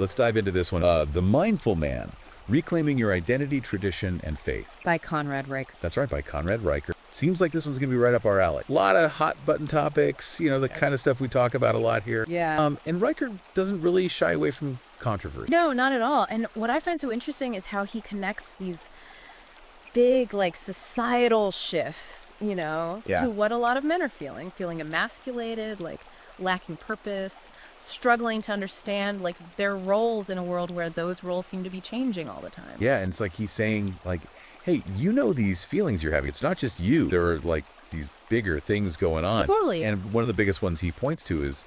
let's dive into this one. The Mindful Man, Reclaiming Your Identity, Tradition, and Faith. By Conrad Riker. That's right, by Conrad Riker. Seems like this one's going to be right up our alley. A lot of hot button topics, the kind of stuff we talk about a lot here. Yeah. And Riker doesn't really shy away from controversy. No, not at all. And what I find so interesting is how he connects these big, societal shifts, to what a lot of men are feeling emasculated, lacking purpose, struggling to understand, their roles in a world where those roles seem to be changing all the time. Yeah, and it's like he's saying, hey, these feelings you're having. It's not just you. There are, these bigger things going on. Totally. And one of the biggest ones he points to is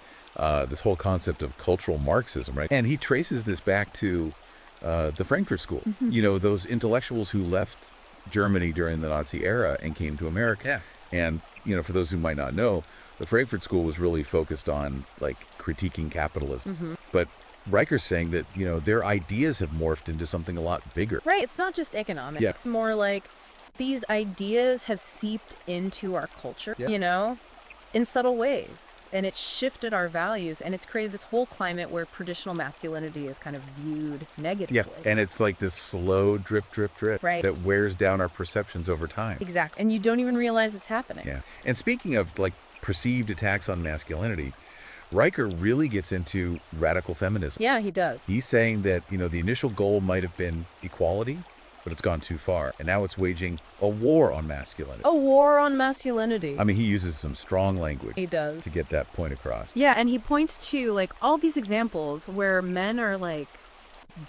this whole concept of cultural Marxism, right? And he traces this back to the Frankfurt School. Mm-hmm. Those intellectuals who left Germany during the Nazi era and came to America. Yeah. And, for those who might not know, the Frankfurt School was really focused on, critiquing capitalism. Mm-hmm. But Riker's saying that, their ideas have morphed into something a lot bigger. Right. It's not just economics. Yeah. It's more these ideas have seeped into our culture, in subtle ways. And it's shifted our values, and it's created this whole climate where traditional masculinity is kind of viewed negatively. Yeah, and it's like this slow drip, drip, drip Right. that wears down our perceptions over time. Exactly. And you don't even realize it's happening. Yeah. And speaking of perceived attacks on masculinity, Riker really gets into radical feminism. Yeah, he does. He's saying that, the initial goal might have been equality, but it's gone too far. And now it's waging a war on masculinity. A war on masculinity. I mean, he uses some strong language He does. to get that point across. Yeah, and he points to all these examples where men are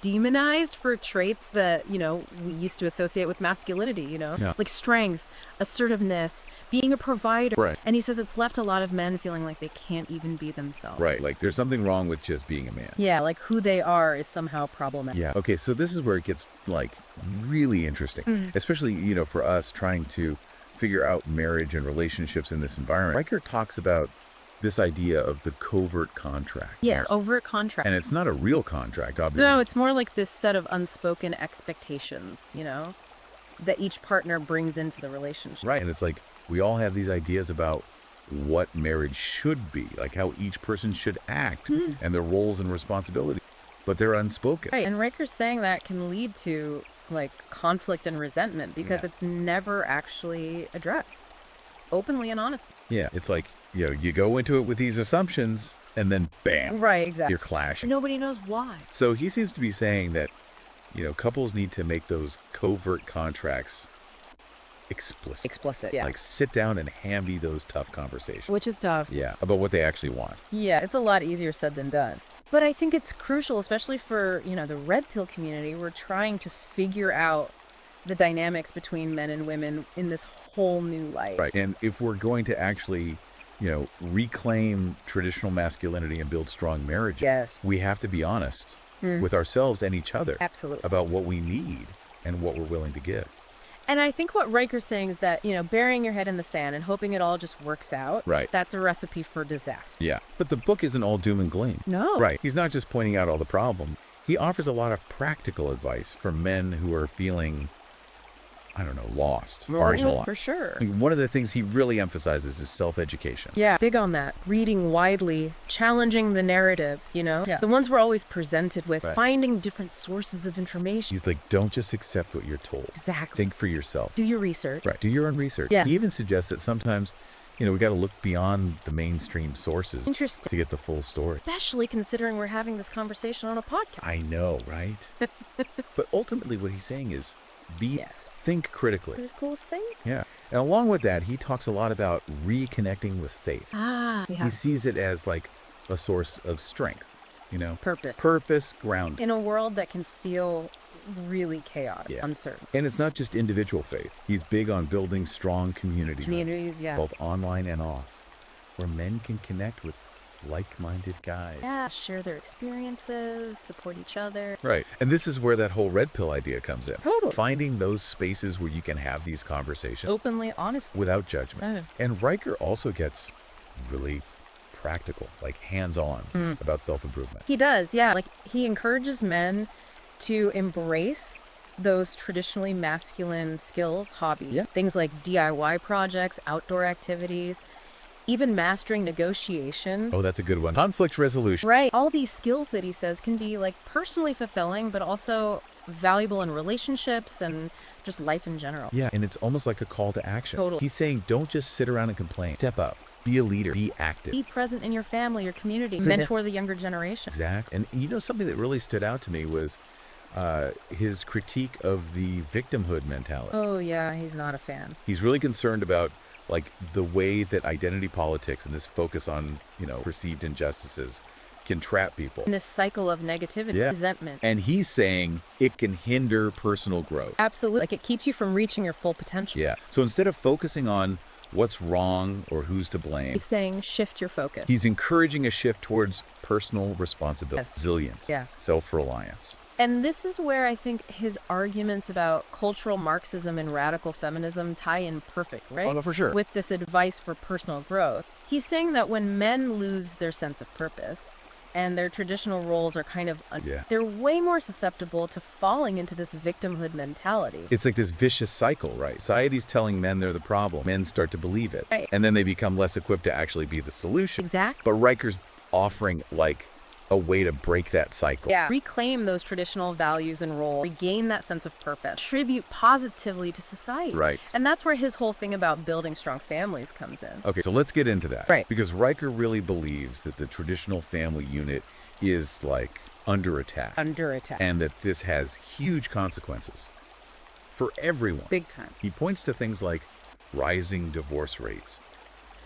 demonized for traits that, we used to associate with masculinity, Yeah. like strength, assertiveness, being a provider. Right. And he says it's left a lot of men feeling like they can't even be themselves. Right. There's something wrong with just being a man. Yeah, who they are is somehow problematic. Yeah. Okay, so this is where it gets really interesting, especially, for us trying to figure out marriage and relationships in this environment. Riker talks about this idea of the covert contract. Yeah, overt contract. And it's not a real contract, obviously. No, it's more like this set of unspoken expectations, that each partner brings into the relationship. Right. And it's we all have these ideas about what marriage should be, how each person should act and their roles and responsibilities, but they're unspoken. Right. And Riker's saying that can lead to conflict and resentment because it's never actually addressed openly and honestly. Yeah. It's you go into it with these assumptions and then bam. Right, exactly. You're clashing. Nobody knows why. So he seems to be saying that, couples need to make those covert contracts explicit. Explicit, yeah. Sit down and hammy those tough conversations. Which is tough. Yeah, about what they actually want. Yeah, it's a lot easier said than done. But I think it's crucial, especially for, the red pill community. We're trying to figure out the dynamics between men and women in this whole new light. Right. And if we're going to actually, reclaim traditional masculinity and build strong marriages, Yes. we have to be honest with ourselves and each other Absolutely. about what we need and what we're willing to give. And I think what Riker's saying is that, burying your head in the sand and hoping it all just works out, Right. that's a recipe for disaster. Yeah. But the book isn't all doom and gloom. No. Right. He's not just pointing out all the problems. He offers a lot of practical advice for men who are feeling, lost, marginalized. For sure. I mean, one of the things he really emphasizes is self-education. Yeah, big on that. Reading widely, challenging the narratives, Yeah. The ones we're always presented with, Right. finding different sources of information. He's don't just accept what you're told. Exactly. Think for yourself. Do your research. Right. Do your own research. Yeah. He even suggests that sometimes, we got to look beyond the mainstream sources Interesting. to get the full story. Especially considering we're having this conversation on a podcast. I know, right? But ultimately what he's saying is think critically. Critical thing? Yeah. And along with that, he talks a lot about reconnecting with faith. He sees it as a source of strength, Purpose. Purpose grounded. In a world that can feel really chaotic, uncertain. And it's not just individual faith. He's big on building strong communities. Communities, yeah. Both online and off, where men can connect with like-minded guys. Yeah, share their experiences, support each other. Right. And this is where that whole red pill idea comes in. Totally. Finding those spaces where you can have these conversations Openly, honestly. without judgment. And Riker also gets really practical, hands-on about self-improvement. He does, yeah. He encourages men to embrace those traditionally masculine skills, hobbies. Yeah. Things like DIY projects, outdoor activities. even mastering negotiation. Oh, that's a good one. Conflict resolution. Right. All these skills that he says can be like personally fulfilling, but also valuable in relationships and just life in general. Yeah, and it's almost like a call to action. Totally. He's saying, don't just sit around and complain. Step up. Be a leader. Be active. Be present in your family, your community. So Mentor the younger generation. Exactly. And you know, something that really stood out to me was his critique of the victimhood mentality. Oh, yeah, he's not a fan. He's really concerned about like the way that identity politics and this focus on, perceived injustices can trap people. In this cycle of negativity, resentment. And he's saying it can hinder personal growth. Absolutely. Like it keeps you from reaching your full potential. Yeah. So instead of focusing on what's wrong or who's to blame, he's saying shift your focus. he's encouraging a shift towards personal responsibility, resilience, self-reliance. And this is where I think his arguments about cultural Marxism and radical feminism tie in perfect, right? Oh, no, for sure. With this advice for personal growth. He's saying that when men lose their sense of purpose and their traditional roles are kind of, they're way more susceptible to falling into this victimhood mentality. It's like this vicious cycle, right? Society's telling men they're the problem. Men start to believe it. Right. And then they become less equipped to actually be the solution. Exactly. But Riker's offering like a way to break that cycle. Yeah. Reclaim those traditional values and roles, regain that sense of purpose, contribute positively to society. Right. And that's where his whole thing about building strong families comes in. Okay, so let's get into that. Right. Because Riker really believes that the traditional family unit is like under attack. Under attack. And that this has huge consequences for everyone. Big time. He points to things like rising divorce rates,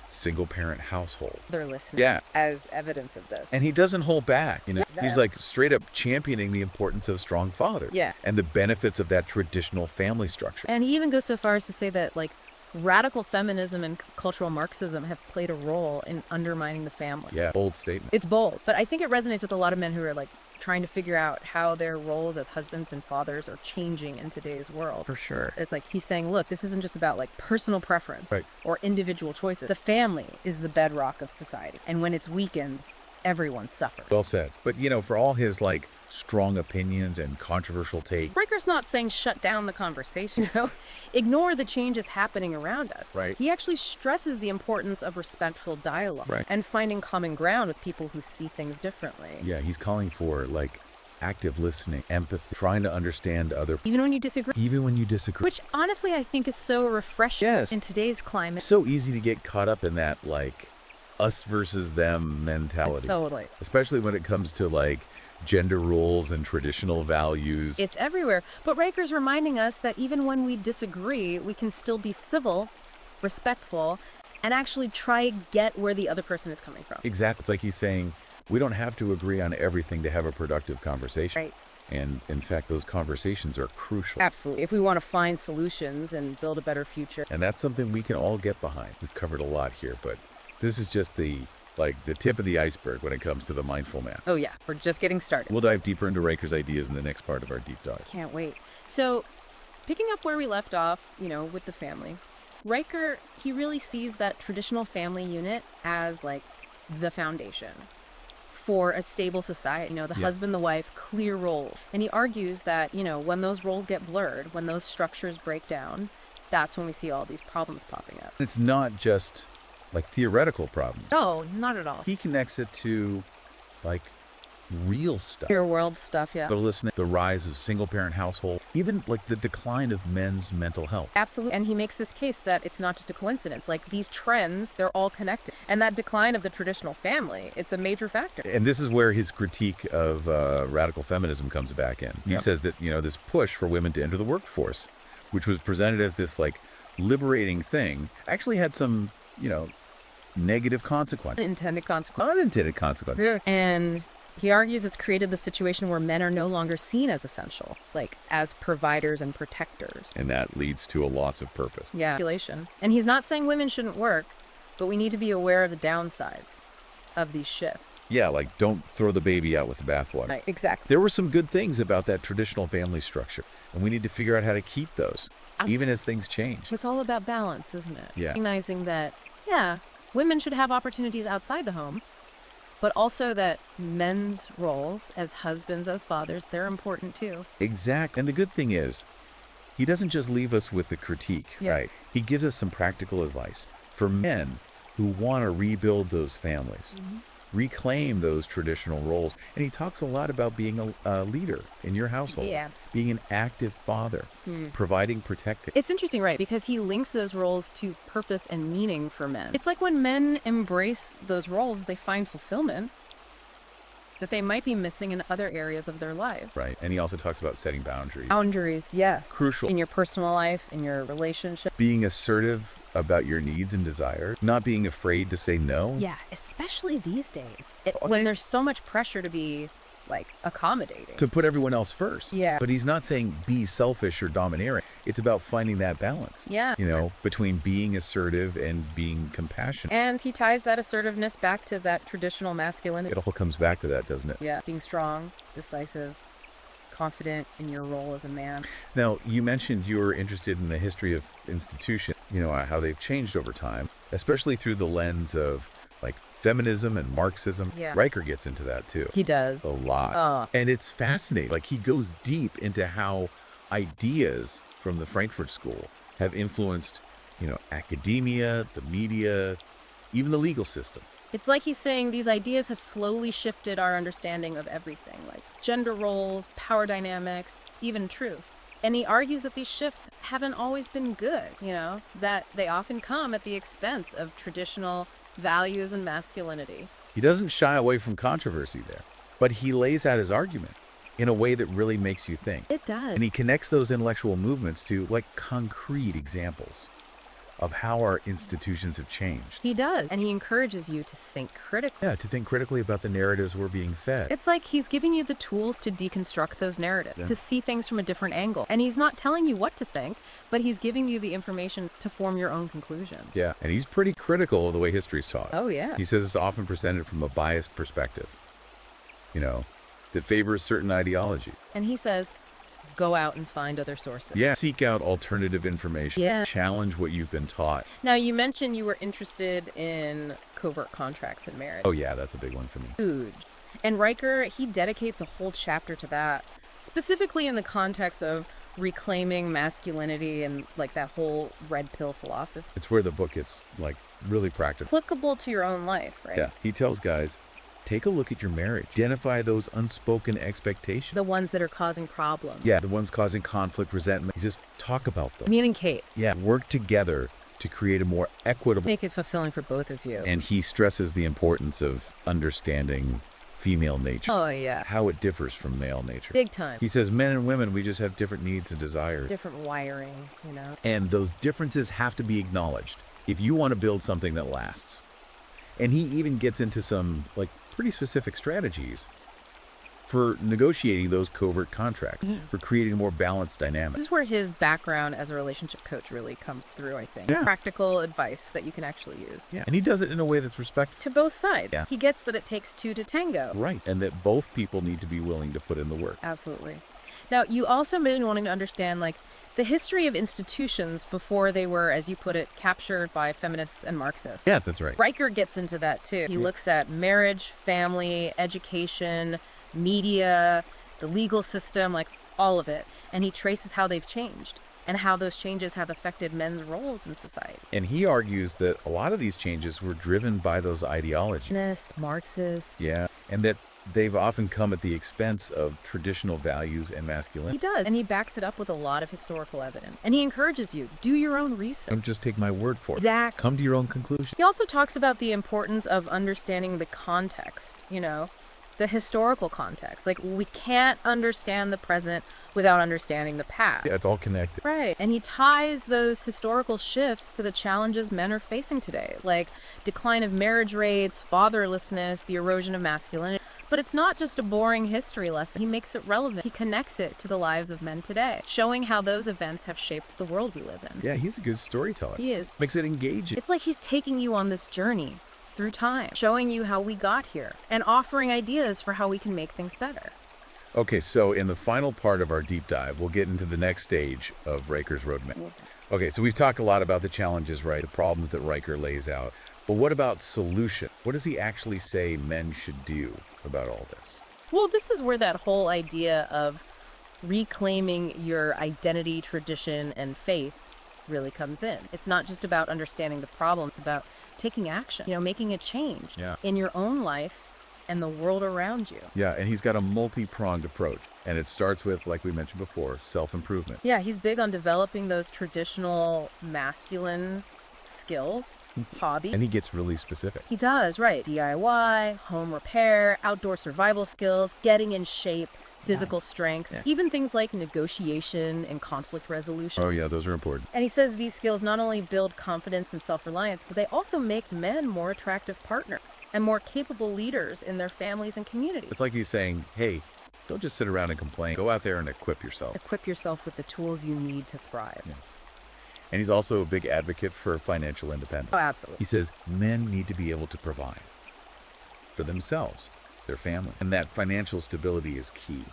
single-parent household. They're listening. Yeah. As evidence of this. And he doesn't hold back. Yeah. He's like straight up championing the importance of strong fathers. Yeah. And the benefits of that traditional family structure. And he even goes so far as to say that like radical feminism and cultural Marxism have played a role in undermining the family. Yeah, bold statement. It's bold, but I think it resonates with a lot of men who are like trying to figure out how their roles as husbands and fathers are changing in today's world. For sure. It's like he's saying, look, this isn't just about like personal preference Right. or individual choices. The family is the bedrock of society. And when it's weakened, everyone suffers. Well said. But, for all his like strong opinions and controversial take. Riker's not saying shut down the conversation, ignore the changes happening around us. Right. He actually stresses the importance of respectful dialogue and finding common ground with people who see things differently. Yeah, he's calling for like active listening, empathy, trying to understand other people. Even when you disagree. Even when you disagree. Which honestly I think is so refreshing in today's climate. It's so easy to get caught up in that like us versus them mentality. Totally. Especially when it comes to like gender roles and traditional values. It's everywhere. But Riker's reminding us that even when we disagree, we can still be civil, respectful, and actually try to get where the other person is coming from. Exactly. It's like he's saying, we don't have to agree on everything to have a productive conversation. Right. And in fact, those conversations are crucial. Absolutely. If we want to find solutions and build a better future. And that's something we can all get behind. We've covered a lot here, but this is just the tip of the iceberg when it comes to the mindful man. Oh yeah, we're just getting started. We'll dive deeper into Riker's ideas in the next part of our deep dive. Can't wait. So, picking up where we left off, with the family, Riker, he really sees that traditional family unit as like the foundation for a stable society. The husband, the wife, clear role. And he argues that, when those roles get blurred, when those structures break down, that's when we see all these problems popping up. It's not just like theoretical problems. No, not at all. He connects it to like real stuff. Real world stuff, yeah. They're listening, the rise of single-parent household, even like the decline of men's mental health. Absolutely. And he makes this case that it's not just a coincidence. Like these trends, they're all connected. And that decline of the traditional family, it's a major factor. And this is where his critique of radical feminism comes back in. He says that, this push for women to enter the workforce, which was presented as this like liberating thing, actually had some, negative consequences. Unintended consequences. Yeah. And he argues it's created the situation where men are no longer seen as essential, like as providers and protectors. And that leads to a loss of purpose. Yeah. And he's not saying women shouldn't work, but we need to be aware of the downsides of these shifts. Yeah, like don't throw the baby out with the bathwater. Right, exactly. There were some good things about that traditional family structure, and we need to figure out how to keep those, even as things change. It's all about balance, isn't it? Yeah. Recognizing that, women should have opportunities outside the home, but also that men's roles as husbands, as fathers, they're important too. Exactly. And the good thing is, he doesn't just leave us with the critique, right? He gives us some practical advice. For men, who want to rebuild those families, reclaim those traditional roles. And he talks a lot about being a leader in your household, being an active father, providing, protecting. It's interesting, right? Because he links those roles to purpose and meaning for men. It's like when men embrace those roles, they find fulfillment that they might be missing in other areas of their lives. Right. And he also talks about setting boundaries. Boundaries, yes. Crucial. In your personal life, in your relationship. Being assertive about your needs and desires, not being afraid to say no. Yeah, especially these days. When there's so much pressure to be, like, accommodating. To put everyone else first. Yeah. But he's not saying be selfish or domineering. It's about finding that balance. Yeah. You know, between being assertive and being compassionate. And he ties that assertiveness back to that traditional masculinity. It all comes back to that, doesn't it? Yeah. Being strong, decisive, confident in your role as a man. Now, you mentioned you were interested in the history of institutions, you know, how they've changed over time, especially through the lens of, like, feminism and Marxism. Yeah. Riker gets into that too. He does. A lot. And it's fascinating. Like, he goes deep into how ideas from the Frankfurt School have influenced, you know, academia, the media, even the legal system. It's like he's saying these ideas have slowly shifted our understanding of everything, like gender roles, power dynamics, even truth. And he argues that these shifts haven't always been good, you know, that they often come at the expense of traditional values and masculinity. He doesn't shy away from controversy there, but he lays out his argument in a way that really makes you think. It does. And he connects those intellectual movements to, like, concrete examples of how our institutions have changed. He does. And he encourages you to think critically. Yeah, to think critically about the narratives we're being fed. It's like he's giving you the tools to deconstruct those narratives, to see things from a different angle. And he's not telling you what to think, but he's giving you the information to form your own conclusions. Yeah, and he's pretty critical of the way history's taught. Oh, yeah. He says it's often presented from a biased perspective, you know, that favors certain ideology. And he says, go out and find other sources. Yeah, seek out alternative information. Yeah. Challenge what you've been taught. Now, you mentioned you were interested in covert contracts in marriage. Oh, yeah, that's a big one for me. Huge. And Riker, he dedicates a whole chapter to that, specifically in the context of reclaiming masculinity and, like, that whole red pill philosophy. It's where the book gets, like, really practical. Applicable to your own life, right? Yeah, he tells guys, take a look at your marriage. Identify those unspoken expectations. The ones that are causing problems. Yeah, the ones causing conflict, resentment. He says, talk about them. Me and Kate. Yeah, work together to create a more equitable... Make it fulfilling for both of you. And he stresses the importance of understanding female nature. Oh, yeah. How it differs from male nature. Big time. He says men and women, we just have different needs and desires. Different wiring, you know? And those differences have to be acknowledged if you want to build something that lasts. And he even gets into some, like, pretty specific strategies for negotiating those covert contracts, for creating a more balanced dynamic. This is where his background as a relationship coach really comes through, I think. Yeah. Practical advice that you can actually use. Yeah, and he does it in a way that's respectful. To both sides. Yeah. He gets that it takes two to tango. Right, and that both people need to be willing to put in the work. Absolutely. Now, you also mentioned wanting to understand, like, the history of institutions before they were, as you put it, captured by feminists and Marxists. Yeah, that's right. Riker gets into that, too. He looks at marriage, family, education, media, the legal system, like, all of it. And he traces how they've changed and how those changes have affected men's roles in society. And he argues that a lot of these changes were driven by those ideologies. Feminist, Marxist. Yeah, and that they've often come at the expense of traditional values and masculinity. He does. And he backs it up with a lot of historical evidence. And he encourages you, do your own research. Don't just take my word for it. Exactly. Come to your own conclusion. He also talks about the importance of understanding the context, you know, the historical context. Like, we can't understand the present without understanding the past. Yeah, it's all connected. Right. And he ties those historical shifts to the challenges men are facing today, like decline of marriage rates, fatherlessness, the erosion of masculinity. But it's not just a boring history lesson. He makes it relevant. He connects it to the lives of men today, showing how those events have shaped the world we live in. Yeah, he's a good storyteller. He is. Makes it engaging. It's like he's taking you on this journey through time, showing you how we got here, and offering ideas for how we can make things better. Okay, so in the final part of our deep dive, we'll get into the next stage of Riker's roadmap. Okay, so we've talked a lot about the challenges, right? The problems that Riker lays out. But what about solution? What does he actually say men should do about all this? Well, this is where that whole idea of reclaiming your identity, tradition, and faith really comes in. It's not just about understanding the problem, it's about taking action, making a change Yeah. in your own life and the world around you. Yeah, and he's got a multi-pronged approach. And it starts with, like we mentioned before, self-improvement. Yeah, he's big on developing those traditional masculine skills, hobby. And he gets really specific. He does, right. DIY, home repair, outdoor survival skills, getting in shape, physical strength, even things like negotiation and conflict resolution. Oh, yeah, those are important. And he says these skills not only build confidence and self-reliance, but they also make men more attractive partners and more capable leaders in their families and communities. It's like he's saying, hey, don't just sit around and complain. Go out there and equip yourself. Equip yourself with the tools you need to thrive. Yeah. And he's also a big advocate for financial independence. Oh, absolutely. He says men need to be able to provide for themselves, their family. And that financial stability is key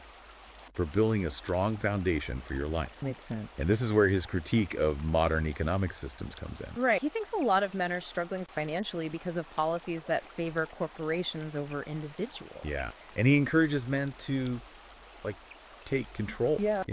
for building a strong foundation for your life. Makes sense. And this is where his critique of modern economic systems comes in. Right. He thinks a lot of men are struggling financially because of policies that favor corporations over individuals. Yeah. And he encourages men to, take control, Yeah.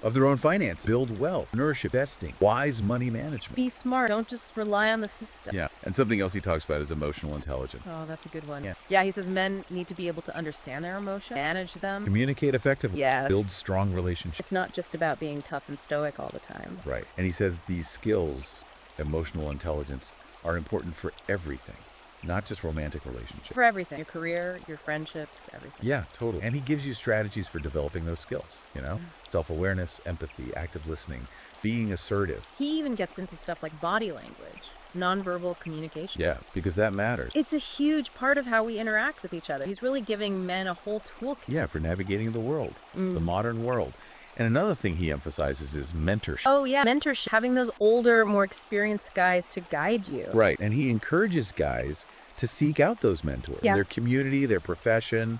of their own finances, build wealth, nourish investing, wise money management. Be smart. Don't just rely on the system. Yeah. And something else he talks about is emotional intelligence. Oh, that's a good one. Yeah. Yeah, he says men need to be able to understand their emotions, manage them. Communicate effectively. Yes. Build strong relationships. It's not just about being tough and stoic all the time. Right. And he says these skills, emotional intelligence, are important for everything, not just romantic relationships. For everything. Your career, your friendships, everything. Yeah, totally. And he gives you strategies for developing those skills, self-awareness, empathy, active listening, being assertive. He even gets into stuff like body language, nonverbal communication. Yeah, because that matters. It's a huge part of how we interact with each other. He's really giving men a whole toolkit. Yeah, for navigating the world, the modern world. And another thing he emphasizes is mentorship. Oh, yeah. Mentorship. Having those older, more experienced guys to guide you. Right. And he encourages guys to seek out those mentors in their community, their profession,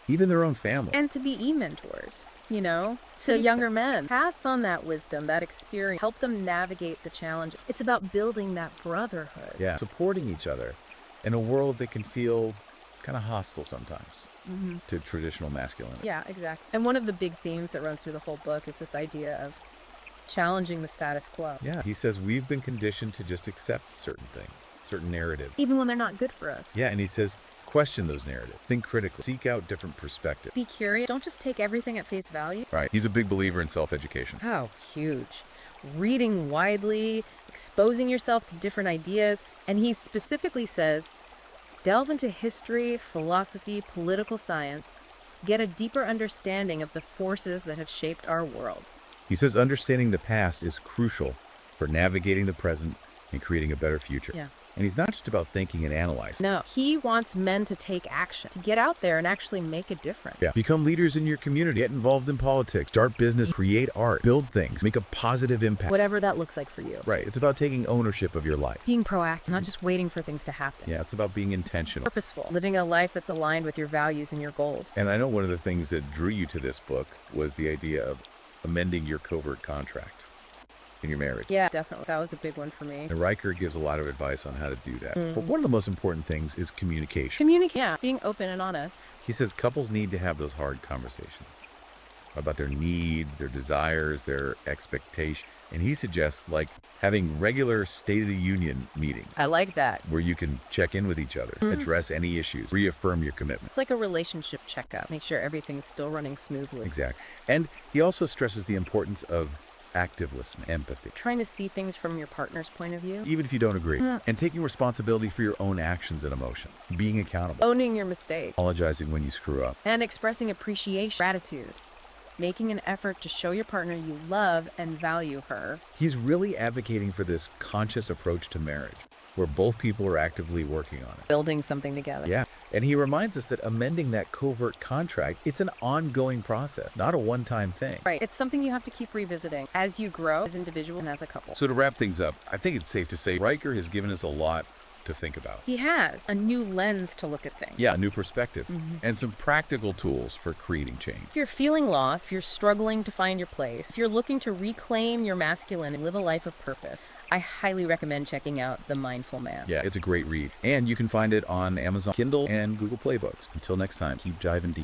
even their own family. And to be e-mentors, to younger men. Pass on that wisdom, that experience. Help them navigate the challenge. It's about building that brotherhood. Yeah. Supporting each other in a world that can feel kind of hostile sometimes to traditional masculinity. Yeah, exactly. And one of the big themes that runs through the whole book is this idea of challenging the status quo. Yeah. He says we've been conditioned to just accept certain things, certain narratives. Even when they're not good for us. Yeah. And he says question those narratives. Think critically. Seek out different perspectives. Be curious. Don't just take everything at face value. Right. He's a big believer in self-education. Oh, huge. Reading widely, exposing yourself to different ideas. And he specifically says, delve into history, philosophy, political science. Get a deeper understanding of the forces that have shaped our world. He says understanding the past is crucial for navigating the present and creating a better future. Yeah. And he's not just about thinking and analyzing. No, he wants men to take action, to get out there and actually make a difference. Yeah. Become leaders in your community. Get involved in politics. Start business. Create art. Build things. Make a positive impact. Whatever that looks like for you. Right. It's about taking ownership of your life. Being proactive, not just waiting for things to happen. Yeah. It's about being intentional. Purposeful. Living a life that's aligned with your values and your goals. And I know one of the things that drew you to this book was the idea of amending your covert contract in your marriage. Yeah, definitely. That was a big one for me. And Riker gives a lot of advice on how to do that. But one of the most important things is communication. Communicate. Yeah, being open and honest. He says couples need to have those hard conversations about their needs, their desires, their expectations. And he suggests having regular State of the Union meetings I like that. where you can check in with each other, address any issues, reaffirm your commitment. It's like a relationship checkup. Make sure everything's still running smoothly. Exactly. And he also stresses the importance of active listening, empathy, Trying to see things from your partner's point of view. even if you don't agree, and taking responsibility for your own actions and emotion, being accountable, Owning your mistake. apologizing when you screw up. And expressing appreciation, gratitude. Making an effort to show your partner you love and value her. He's really advocating for this conscious approach to marriage, where both people are actively working on it. Building something together. Yeah. And he reminds us that amending that covert contract, it's an ongoing process, not a one-time thing. Right. It's something you have to keep revisiting as you grow as an individual and as a couple. So to wrap things up, I think it's safe to say Riker has given us a lot to think about. He has a new lens to look at things. Yeah, a new perspective and some practical tools for creating change. If you're feeling lost, if you're struggling to find your place, if you're looking to reclaim your masculine and live a life of purpose, I highly recommend checking out The Mindful Man. Yeah, it's a great read. And you can find it on Amazon Kindle and Google Play Books. Until next time, keep diving deep.